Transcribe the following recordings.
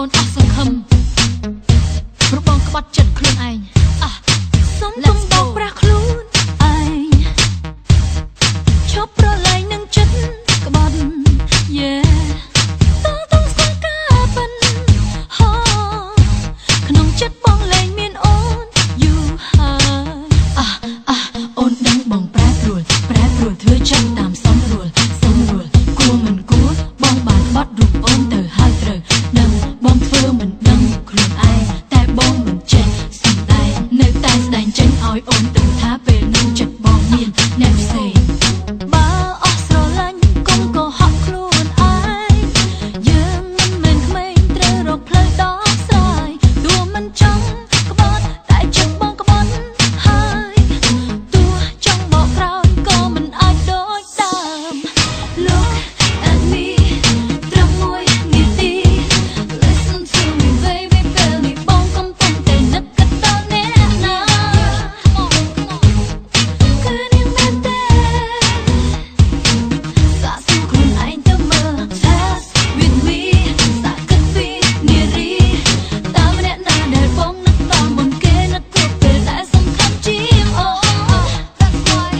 អូនអស់សង្ឃឹមព្រោះបងក្បត់ចិត្តខ្លួនឯងសុំកុំបោកប្រាស់ខ្លួនឯងឈប់ប្រឡែងនឹងចិត្តក្បត់យេតង់ស្គាល់ការពិនហោក្នុងចិត្តបងលែងមានអូនយូរហើយអូនដឹងបងប្រែប្រួលធ្វើចិត្តតាមសំរួលគួរមិនគួរបងបានបាត់រូបអូនទៅហើយត្រូវដឹងបងធ្វើមិនដឹងខ្លួនឯងតែបងមិនចេះសម្ដែងនៅតែស្ដែងចេញឲ្យអូនដឹងថាពេលនឹងចិត្តបងមានអ្នកផ្សេងបើអស់ស្រឡាញ់កុំកុហកខ្លួនឯងយើងមិនមែនក្មេងត្រូវរកផ្លូវដោះស្រាយទោះមិនចង់ក្បត់តែចិត្តបងក្បត់ហើយទោះចង់បកក្រោយក៏មិនអាចដូចដើម Look at me ត្រឹមមួយនាទី Listen to me baby ពេលនេះបងកំពុងតែនឹកកត់ដល់អ្នកណាគឺនាងមែនទេសាកសួរខ្លួនឯងទៅមើល Test with me សាកគិតពីនារីតើម្នាក់ណាដែលបងនឹកដល់មុនគេនឹកគ្រប់ពេលដែលសំខាន់ជាងអូ That's why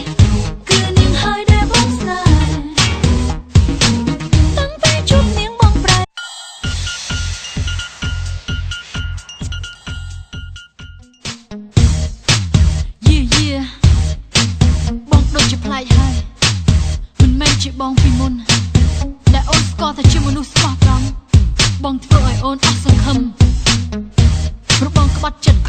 គឺនាងហើយដែលបងស្នេហ៍តាំងពីជួបនាងបងប្រែបងដូចជាប្លែកហើយមិនមែនជាបងពីមុនដែលអូនស្គាល់ថាជាមនុស្សស្មោះត្រង់បងធ្វើឲ្យអូនអស់សង្ឃឹមព្រោះបងក្បត់ចិត្ត